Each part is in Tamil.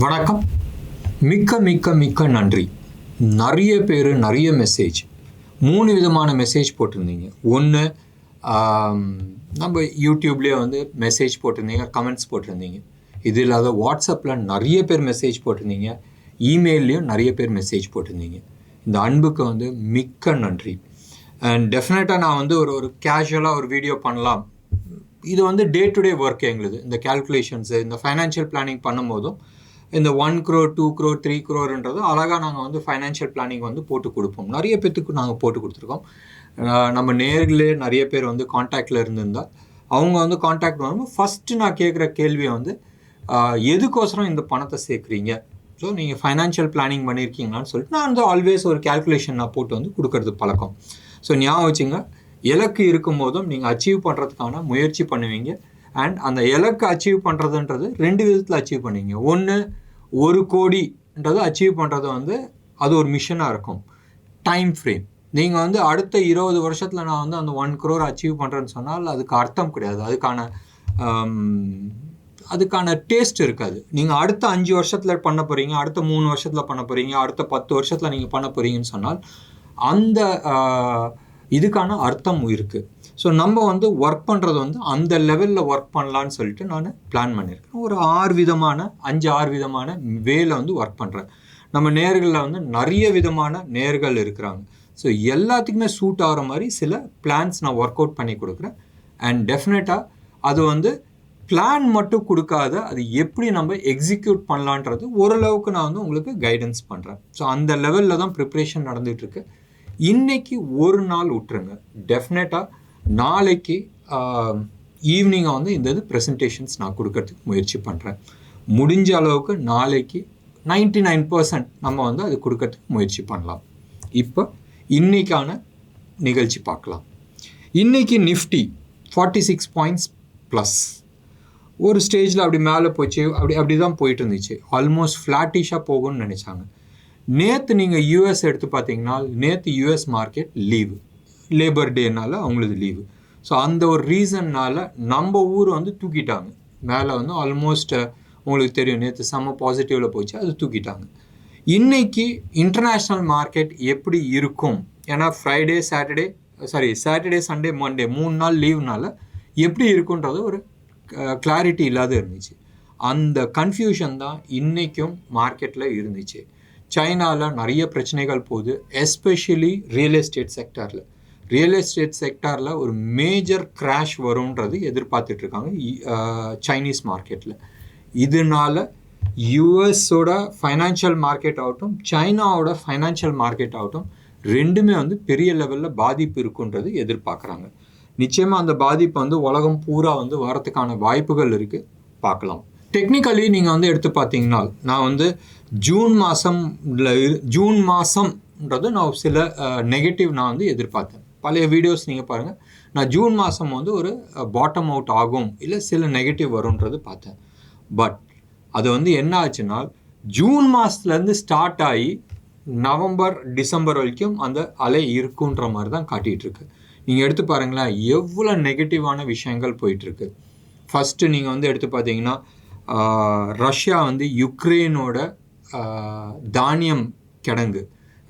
வணக்கம். மிக்க மிக்க மிக்க நன்றி. நிறைய பேர் நிறைய மெசேஜ் 3 விதமான மெசேஜ் போட்டிருந்தீங்க. ஒன்று, நம்ம யூடியூப்லேயே வந்து மெசேஜ் போட்டிருந்தீங்க, கமெண்ட்ஸ் போட்டிருந்தீங்க. இது இல்லாத வாட்ஸ்அப்பில் நிறைய பேர் மெசேஜ் போட்டிருந்தீங்க, இமெயில்லையும் நிறைய பேர் மெசேஜ் போட்டிருந்தீங்க. இந்த அன்புக்கு வந்து மிக்க நன்றி. அண்ட் டெஃபினட்டாக நான் வந்து ஒரு கேஷுவலாக ஒரு வீடியோ பண்ணலாம். இது வந்து டே டு டே ஒர்க் எங்களுது. இந்த கேல்குலேஷன்ஸு, இந்த ஃபைனான்ஷியல் பிளானிங் பண்ணும்போதும் இந்த 1 crore 2 crore 3 crore அழகாக நாங்கள் வந்து ஃபைனான்ஷியல் பிளானிங் வந்து போட்டு கொடுப்போம். நிறைய பேத்துக்கு நாங்கள் போட்டு கொடுத்துருக்கோம். நம்ம நேர்களே நிறைய பேர் வந்து காண்டாக்டில் இருந்திருந்தால் அவங்க வந்து காண்டாக்ட் பண்ணும்போது ஃபஸ்ட்டு நான் கேட்குற கேள்வியை வந்து எதுக்கோசரம் இந்த பணத்தை சேர்க்குறீங்க, ஸோ நீங்கள் ஃபைனான்ஷியல் பிளானிங் பண்ணியிருக்கீங்களான்னு சொல்லிட்டு நான் வந்து ஆல்வேஸ் ஒரு கேல்குலேஷன் நான் போட்டு வந்து கொடுக்கறது பழக்கம். ஸோ ஞாபகம் வச்சுங்க, இலக்கு இருக்கும் போதும் நீங்கள் அச்சீவ் பண்ணுறதுக்கான முயற்சி பண்ணுவீங்க. அண்ட் அந்த இலக்கு அச்சீவ் பண்ணுறதுன்றது 2 விதத்தில் அச்சீவ் பண்ணுவீங்க. ஒன்று, 1 கோடின்றது அச்சீவ் பண்ணுறது வந்து அது ஒரு மிஷனாக இருக்கும். டைம் ஃப்ரேம் நீங்கள் வந்து அடுத்த 20 வருஷத்தில் நான் வந்து அந்த 1 crore அச்சீவ் பண்ணுறேன்னு சொன்னால் அதுக்கு அர்த்தம் கிடையாது. அதுக்கான டேஸ்ட் இருக்காது. நீங்கள் அடுத்த 5 வருஷத்தில் பண்ண போகிறீங்க, அடுத்த 3 வருஷத்தில் பண்ண போகிறீங்க, அடுத்த 10 வருஷத்தில் நீங்கள் பண்ண போகிறீங்கன்னு சொன்னால் அந்த இதுக்கான அர்த்தம் இருக்குது. ஸோ நம்ம வந்து ஒர்க் பண்ணுறது வந்து அந்த லெவலில் ஒர்க் பண்ணலான்னு சொல்லிட்டு நான் பிளான் பண்ணியிருக்கேன். ஒரு 5-6 விதமான வேலை வந்து ஒர்க் பண்ணுறேன். நம்ம நேர்களில் வந்து நிறைய விதமான நேர்கள் இருக்கிறாங்க. ஸோ எல்லாத்துக்குமே சூட் ஆகிற மாதிரி சில பிளான்ஸ் நான் ஒர்க் அவுட் பண்ணி கொடுக்குறேன். அண்ட் டெஃபினட்டாக அது வந்து பிளான் மட்டும் கொடுக்காத, அது எப்படி நம்ம எக்ஸிக்யூட் பண்ணலான்றது ஓரளவுக்கு நான் வந்து உங்களுக்கு கைடன்ஸ் பண்ணுறேன். ஸோ அந்த லெவலில் தான் ப்ரிப்ரேஷன் நடந்துகிட்ருக்கு. இன்றைக்கி ஒரு நாள் விட்டுருங்க. டெஃபினட்டாக நாளைக்கு ஈவினிங்காக வந்து இந்த இது ப்ரெசன்டேஷன்ஸ் நான் கொடுக்கறதுக்கு முயற்சி பண்ணுறேன். முடிஞ்ச அளவுக்கு நாளைக்கு 99% நம்ம வந்து அது கொடுக்கறதுக்கு முயற்சி பண்ணலாம். இப்போ இன்றைக்கான நிகழ்ச்சி பார்க்கலாம். இன்றைக்கி நிஃப்டி 46 பாயிண்ட்ஸ் ப்ளஸ் ஒரு ஸ்டேஜில் அப்படி மேலே போச்சு, அப்படி தான் போயிட்டு இருந்துச்சு. ஆல்மோஸ்ட் ஃப்ளாட்டிஷாக போகும்னு நினச்சாங்க. நேற்று நீங்கள் யூஎஸ் எடுத்து பார்த்தீங்கன்னா, நேற்று யூஎஸ் மார்க்கெட் லீவு, லேபர் டேனால் அவங்களுக்கு லீவு. ஸோ அந்த ஒரு ரீசன்னால் நம்ம ஊர் வந்து தூக்கிட்டாங்க மேலே வந்து. ஆல்மோஸ்ட் உங்களுக்கு தெரியும், நேற்று செம்ம பாசிட்டிவில் போச்சு, அது தூக்கிட்டாங்க. இன்றைக்கி இன்டர்நேஷ்னல் மார்க்கெட் எப்படி இருக்கும், ஏன்னா சாட்டர்டே சண்டே மண்டே 3 நாள் லீவ்னால எப்படி இருக்குன்றது ஒரு கிளாரிட்டி இல்லாத இருந்துச்சு. அந்த கன்ஃபியூஷன் தான் இன்றைக்கும் மார்க்கெட்டில் இருந்துச்சு. சைனாவில் நிறைய பிரச்சனைகள் போகுது, எஸ்பெஷலி ரியல் எஸ்டேட் செக்டாரில் ஒரு மேஜர் கிராஷ் வரும்ன்றது எதிர்பார்த்துட்ருக்காங்க சைனீஸ் மார்க்கெட்டில். இதனால் யூஎஸோட ஃபைனான்ஷியல் மார்க்கெட் ஆகட்டும், சைனாவோட ஃபைனான்ஷியல் மார்க்கெட் ஆகட்டும், ரெண்டுமே வந்து பெரிய லெவலில் பாதிப்பு இருக்குன்றது எதிர்பார்க்குறாங்க. நிச்சயமாக அந்த பாதிப்பு வந்து உலகம் பூரா வந்து வரத்துக்கான வாய்ப்புகள் இருக்குது, பார்க்கலாம். டெக்னிக்கலி நீங்கள் வந்து எடுத்து பார்த்தீங்கன்னா, நான் வந்து ஜூன் மாதம்ன்றது நான் சில நெகட்டிவ் நான் வந்து எதிர்பார்த்தேன். பழைய வீடியோஸ் நீங்கள் பாருங்கள், நான் ஜூன் மாதம் வந்து ஒரு பாட்டம் அவுட் ஆகும், இல்லை சில நெகட்டிவ் வரும்ன்றது பார்த்தேன். பட் அது வந்து என்ன ஆச்சுன்னா, ஜூன் மாதத்துலேருந்து ஸ்டார்ட் ஆகி நவம்பர் டிசம்பர் வரைக்கும் அந்த அலை இருக்குன்ற மாதிரி தான் காட்டிகிட்ருக்கு. நீங்கள் எடுத்து பாருங்களேன், எவ்வளோ நெகட்டிவான விஷயங்கள் போயிட்டுருக்கு. ஃபஸ்ட்டு நீங்கள் வந்து எடுத்து பார்த்தீங்கன்னா, ரஷ்யா வந்து யுக்ரைனோட தானியம் கிடங்கு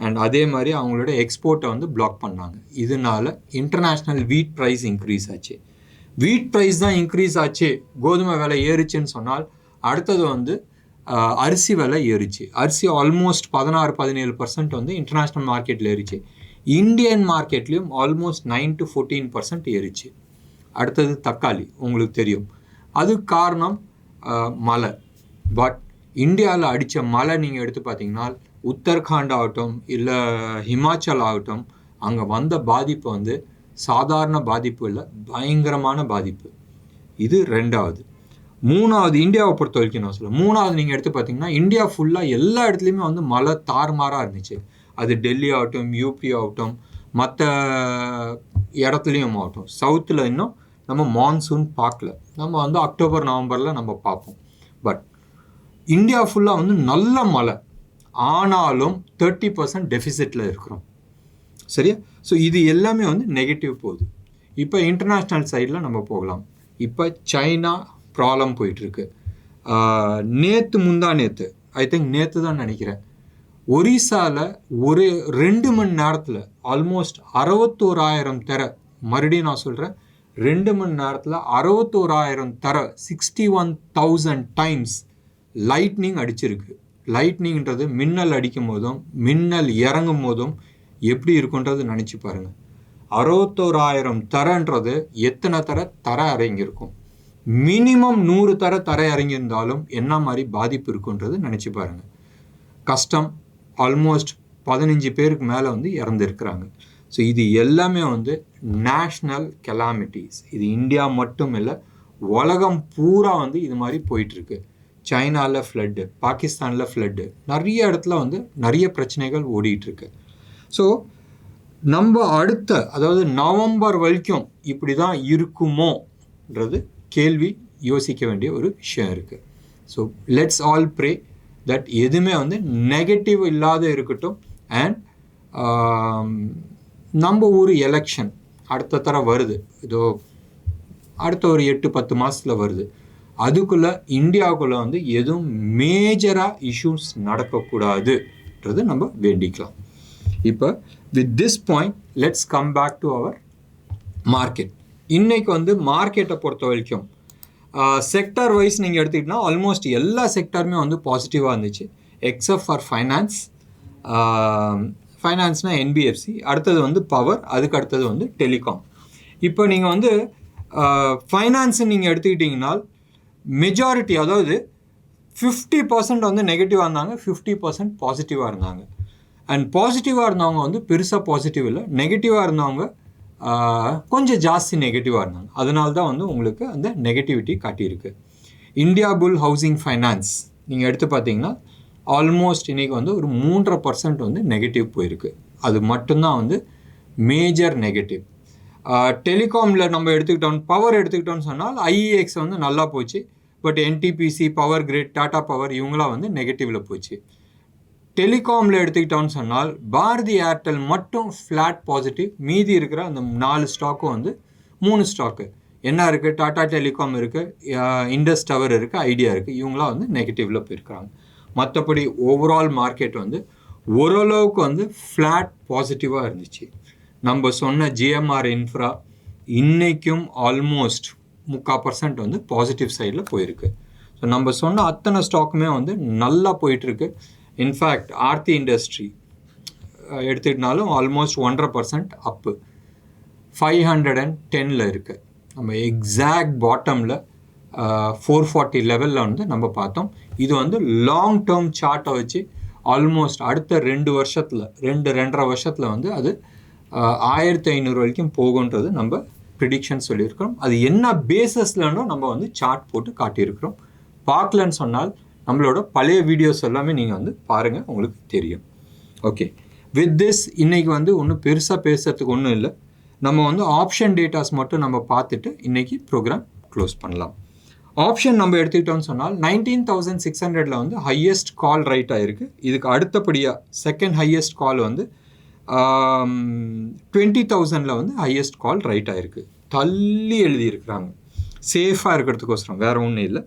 அண்ட் அதே மாதிரி அவங்களோட எக்ஸ்போர்ட்டை வந்து பிளாக் பண்ணாங்க. இதனால இன்டர்நேஷ்னல் வீட் ப்ரைஸ் இன்க்ரீஸ் ஆச்சு. வீட் ப்ரைஸ் தான் இன்க்ரீஸ் ஆச்சு, கோதுமை விலை ஏறிச்சுன்னு சொன்னால் அடுத்தது வந்து அரிசி விலை ஏறிச்சு. அரிசி ஆல்மோஸ்ட் 16-17% வந்து இன்டர்நேஷ்னல் மார்க்கெட்டில் ஏறிச்சு. இந்தியன் மார்க்கெட்லேயும் ஆல்மோஸ்ட் 9 to 14% ஏறிச்சு. அடுத்தது தக்காளி, உங்களுக்கு தெரியும், அது காரணம் மழை. பட் இந்தியாவில் அடித்த மழை நீங்கள் எடுத்து பார்த்தீங்கன்னா, உத்தரகாண்ட் ஆகட்டும் இல்லை ஹிமாச்சல் ஆகட்டும், அங்கே வந்த பாதிப்பு வந்து சாதாரண பாதிப்பு இல்லை, பயங்கரமான பாதிப்பு. இது 2வது. 3வது, இந்தியாவை பொறுத்த வரைக்கும் நான் சொல்லுவேன். 3வது நீங்கள் எடுத்து பார்த்தீங்கன்னா, இந்தியா ஃபுல்லாக எல்லா இடத்துலையுமே வந்து மழை தாறுமாறாக இருந்துச்சு. அது டெல்லி ஆகட்டும், யூபி ஆகட்டும், மற்ற இடத்துலையும் ஆகட்டும். சவுத்தில் இன்னும் நம்ம மான்சூன் பார்க்கல, நம்ம வந்து அக்டோபர் நவம்பரில் நம்ம பார்ப்போம். பட் இந்தியா ஃபுல்லாக வந்து நல்ல மழை, ஆனாலும் 30% டெஃபிசிட்டில் இருக்கிறோம். சரியா? ஸோ இது எல்லாமே வந்து நெகட்டிவ் போகுது. இப்போ இன்டர்நேஷ்னல் சைடில் நம்ம போகலாம். இப்போ சைனா ப்ராப்ளம் போயிட்டுருக்கு. நேற்று ஐ திங்க் நேற்று தான் நினைக்கிறேன், ஒரிசாவில் ஒரு 2 மணி நேரத்தில் ஆல்மோஸ்ட் 61,000 தர, மறுபடியும் நான் சொல்கிறேன், 2 மணி நேரத்தில் 61,000 தர 61,000 டைம்ஸ் லைட்னிங் அடிச்சிருக்கு. லைட்னிங்கிறது மின்னல் அடிக்கும் போதும் மின்னல் இறங்கும் போதும் எப்படி இருக்குன்றது நினச்சி பாருங்கள். 61,000 தரன்றது எத்தனை தர இறங்கியிருக்கும்? மினிமம் 100 தர இறங்கியிருந்தாலும் என்ன மாதிரி பாதிப்பு இருக்குன்றது நினச்சி பாருங்கள். கஷ்டம். ஆல்மோஸ்ட் 15 பேருக்கு மேலே வந்து இறந்துருக்குறாங்க. ஸோ இது எல்லாமே வந்து நேஷ்னல் கெலாமிட்டிஸ். இது இந்தியா மட்டும் இல்லை, உலகம் பூரா வந்து இது மாதிரி போயிட்டுருக்கு. சைனாவில் ஃப்ளட்டு, பாகிஸ்தானில் ஃப்ளட்டு, நிறைய இடத்துல வந்து நிறைய பிரச்சனைகள் ஓடிட்டுருக்கு. ஸோ நம்ம அடுத்த, அதாவது நவம்பர் வரைக்கும் இப்படி தான் இருக்குமோன்றது கேள்வி யோசிக்க வேண்டிய ஒரு விஷயம் இருக்குது. So let's all pray that எதுவுமே வந்து நெகட்டிவ் இல்லாத இருக்கட்டும். அண்ட் நம்ம ஊர் எலெக்ஷன் அடுத்த தர வருது, இதோ அடுத்த ஒரு 8-10 மாதத்தில் வருது. அதுக்குள்ளே இந்தியாவுக்குள்ளே வந்து எதுவும் மேஜராக இஷ்யூஸ் நடக்கக்கூடாதுன்றது நம்ம வேண்டிக்கலாம். இப்போ with this point let's come back to our market. இன்றைக்கி வந்து மார்க்கெட்டை பொறுத்த வரைக்கும் செக்டர் வைஸ் நீங்கள் எடுத்துக்கிட்டோன்னா ஆல்மோஸ்ட் எல்லா செக்டருமே வந்து பாசிட்டிவாக இருந்துச்சு, எக்ஸப்ட் ஃபார் ஃபைனான்ஸ். ஃபைனான்ஸ்னால் என்பிஎஃப்சி, அடுத்தது வந்து பவர், அதுக்கு அடுத்தது வந்து டெலிகாம். இப்போ நீங்கள் வந்து ஃபைனான்ஸை நீங்கள் எடுத்துக்கிட்டிங்கன்னா மெஜாரிட்டி, அதாவது 50% வந்து நெகட்டிவாக இருந்தாங்க, 50% பாசிட்டிவாக இருந்தாங்க. அண்ட் பாசிட்டிவாக இருந்தவங்க வந்து பெருசாக பாசிட்டிவ் இல்லை, நெகட்டிவாக இருந்தவங்க கொஞ்சம் ஜாஸ்தி நெகட்டிவாக இருந்தாங்க. அதனால தான் வந்து உங்களுக்கு அந்த நெகட்டிவிட்டி காட்டியிருக்கு. இந்தியா புல் ஹவுசிங் ஃபைனான்ஸ் நீங்கள் எடுத்து பார்த்தீங்கன்னா ஆல்மோஸ்ட் இன்றைக்கி வந்து ஒரு 3.5% வந்து நெகட்டிவ் போயிருக்கு. அது மட்டும்தான் வந்து மேஜர் நெகட்டிவ். டெலிகாமில் நம்ம எடுத்துக்கிட்டோம், பவர் எடுத்துக்கிட்டோன்னு சொன்னால் ஐஇஎக்ஸ் வந்து நல்லா போச்சு. But NTPC, power grid, Tata power இவங்களாம் வந்து நெகட்டிவில் போச்சு. டெலிகாமில் எடுத்துக்கிட்டோன்னு சொன்னால் பாரதி ஏர்டெல் மட்டும் ஃப்ளாட் பாசிட்டிவ். மீதி இருக்கிற அந்த 4 ஸ்டாக்கும் வந்து 3 ஸ்டாக்கு என்ன இருக்குது, டாடா டெலிகாம் இருக்குது, இண்டஸ் டவர் இருக்குது, ஐடியா இருக்குது, இவங்களாம் வந்து நெகட்டிவில் போயிருக்கிறாங்க. மற்றபடி ஓவரால் மார்க்கெட் வந்து ஓரளவுக்கு வந்து ஃப்ளாட் பாசிட்டிவாக இருந்துச்சு. நம்ம சொன்ன ஜிஎம்ஆர் இன்ஃப்ரா இன்றைக்கும் ஆல்மோஸ்ட் 3% வந்து பாசிட்டிவ் சைடில் போயிருக்கு. ஸோ நம்ம சொன்ன அத்தனை ஸ்டாக்குமே வந்து நல்லா போயிட்டுருக்கு. இன்ஃபேக்ட் ஆர்த்தி இண்டஸ்ட்ரி எடுத்துக்கிட்டாலும் ஆல்மோஸ்ட் 1.5% அப்பு, 510 இருக்குது. நம்ம எக்ஸாக்ட் பாட்டமில் 440 லெவலில் வந்து நம்ம பார்த்தோம். இது வந்து லாங் டேர்ம் சார்ட்டை வச்சு ஆல்மோஸ்ட் அடுத்த 2 வருஷத்தில் 2-2.5 வருஷத்தில் வந்து அது 1500 வரைக்கும் போகுன்றது நம்ம ப்ரிடிக்ஷன் சொல்லியிருக்கிறோம். அது என்ன பேசஸ்லன்னோ நம்ம வந்து சார்ட் போட்டு காட்டியிருக்கிறோம். பார்க்கலன்னு சொன்னால் நம்மளோட பழைய வீடியோஸ் எல்லாமே நீங்கள் வந்து பாருங்கள், உங்களுக்கு தெரியும். ஓகே, வித் திஸ் இன்றைக்கி வந்து ஒன்றும் பெருசாக பேசுகிறதுக்கு ஒன்றும் இல்லை. நம்ம வந்து ஆப்ஷன் டேட்டாஸ் மட்டும் நம்ம பார்த்துட்டு இன்றைக்கி ப்ரோக்ராம் க்ளோஸ் பண்ணலாம். ஆப்ஷன் நம்ம எடுத்துக்கிட்டோம்னு சொன்னால் 19,600 வந்து ஹையஸ்ட் கால் ரைட் ஆகிருக்கு. இதுக்கு அடுத்தபடியாக செகண்ட் ஹையஸ்ட் கால் வந்து 20,000 வந்து ஹையஸ்ட் கால் ரைட் ஆகிருக்கு. தள்ளி எழுதியிருக்கிறாங்க சேஃபாக இருக்கிறதுக்கோசரம், வேறு ஒன்றும் இல்லை.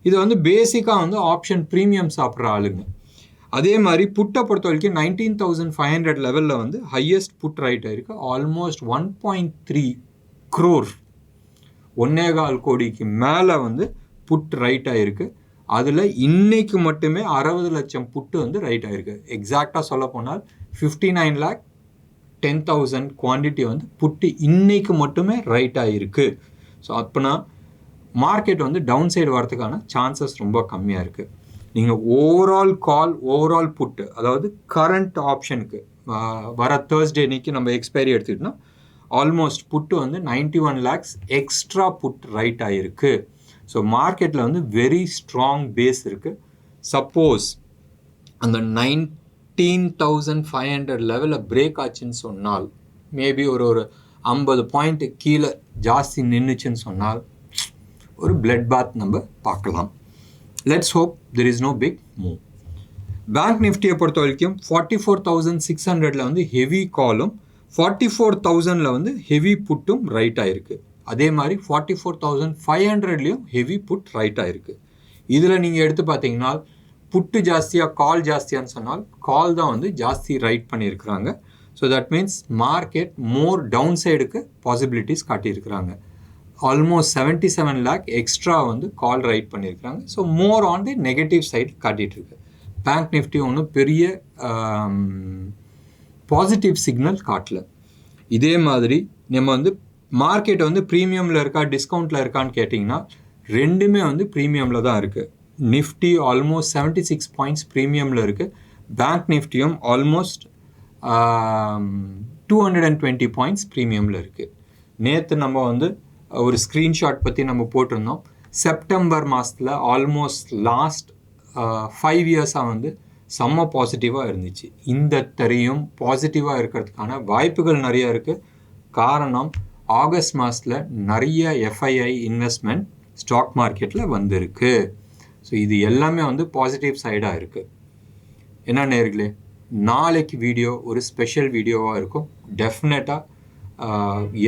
இது வந்து பேசிக்காக வந்து ஆப்ஷன் ப்ரீமியம் சாப்பிட்ற ஆளுங்க. அதே மாதிரி புட்டை பொறுத்த வரைக்கும் 19,500 லெவலில் வந்து ஹையஸ்ட் புட் ரைட் ஆகிருக்கு. ஆல்மோஸ்ட் 1.3 crore, 1.25 கோடிக்கு மேலே வந்து புட் ரைட் ஆகிருக்கு. அதில் இன்னைக்கு மட்டுமே 60 லட்சம் புட்டு வந்து ரைட் ஆகிருக்கு. எக்ஸாக்டாக சொல்ல போனால் 59,10,000 குவான்டிட்டி வந்து புட்டு இன்னைக்கு மட்டுமே ரைட் ஆகிருக்கு. ஸோ அப்போனா மார்க்கெட் வந்து டவுன் சைடு வரதுக்கான சான்சஸ் ரொம்ப கம்மியாக இருக்குது. நீங்கள் ஓவரால் கால், ஓவரால் புட்டு, அதாவது கரண்ட் ஆப்ஷனுக்கு வர தேர்ஸ்டே அன்னைக்கு நம்ம எக்ஸ்பைரி எடுத்துக்கிட்டோம்னா ஆல்மோஸ்ட் புட்டு வந்து 91 lakhs எக்ஸ்ட்ரா புட் ரைட் ஆகிருக்கு. ஸோ மார்க்கெட்டில் வந்து வெரி ஸ்ட்ராங் பேஸ் இருக்குது. சப்போஸ் அந்த 19,500 லெவலில் பிரேக் ஆச்சுன்னு சொன்னால், மேபி ஒரு 50 பாயிண்ட் கீழே ஜாஸ்தி நின்றுச்சுன்னு சொன்னால் ஒரு பிளட் பாத் நம்ம பார்க்கலாம். Let's hope there is no big move. Bank நிஃப்டியை பொறுத்த வரைக்கும் 44,600 வந்து ஹெவி காலும் 44,000 வந்து ஹெவி புட்டும் ரைட் ஆகிருக்கு. அதே மாதிரி 44,500 ஹெவி புட் ரைட் ஆகிருக்கு. இதில் நீங்கள் எடுத்து பார்த்தீங்கன்னா புட்டு ஜாஸ்தியாக கால் ஜாஸ்தியான்னு சொன்னால் கால் தான் வந்து ஜாஸ்தி ரைட் பண்ணியிருக்கிறாங்க. So that means market more down சைடுக்கு பாசிபிலிட்டிஸ் காட்டியிருக்கிறாங்க. ஆல்மோஸ்ட் 77 lakh எக்ஸ்ட்ரா வந்து கால் ரைட் பண்ணியிருக்கிறாங்க. So more on the negative side காட்டிகிட்ருக்கு. பேங்க் நிஃப்டி ஒன்றும் பெரிய பாசிட்டிவ் சிக்னல் காட்டல. இதே மாதிரி நம்ம வந்து மார்க்கெட் வந்து ப்ரீமியமில் இருக்கா டிஸ்கவுண்ட்டில் இருக்கான்னு கேட்டிங்கன்னா ரெண்டுமே வந்து ப்ரீமியமில் தான் இருக்குது. நிஃப்டி ஆல்மோஸ்ட் 76 பாயிண்ட்ஸ் ப்ரீமியமில் இருக்குது. பேங்க் நிஃப்டியும் ஆல்மோஸ்ட் 220 பாயிண்ட்ஸ் ப்ரீமியமில் இருக்குது. நேற்று நம்ம வந்து ஒரு ஸ்க்ரீன்ஷாட் பற்றி நம்ம போட்டிருந்தோம். செப்டம்பர் மாதத்தில் ஆல்மோஸ்ட் லாஸ்ட் 5 இயர்ஸாக வந்து செம்ம பாசிட்டிவாக இருந்துச்சு. இந்த தரையும் பாசிட்டிவாக இருக்கிறதுக்கான வாய்ப்புகள் நிறையா இருக்குது. காரணம் ஆகஸ்ட் மாதத்தில் நிறைய எஃப்ஐஐ இன்வெஸ்ட்மெண்ட் ஸ்டாக் மார்க்கெட்டில் வந்திருக்கு. ஸோ இது எல்லாமே வந்து பாசிட்டிவ் சைடாக இருக்குது. என்ன நேர்களே, நாளைக்கு வீடியோ ஒரு ஸ்பெஷல் வீடியோவாக இருக்கும். டெஃபினட்டாக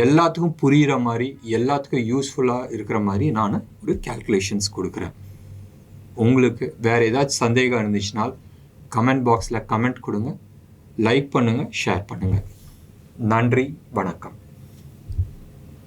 எல்லாத்துக்கும் புரிகிற மாதிரி எல்லாத்துக்கும் யூஸ்ஃபுல்லாக இருக்கிற மாதிரி நான் ஒரு கேல்குலேஷன்ஸ் கொடுக்குறேன். உங்களுக்கு வேறு ஏதாச்சும் சந்தேகம் இருந்துச்சுனால் கமெண்ட் பாக்ஸில் கமெண்ட் கொடுங்க, லைக் பண்ணுங்கள், ஷேர் பண்ணுங்கள். நன்றி, வணக்கம்.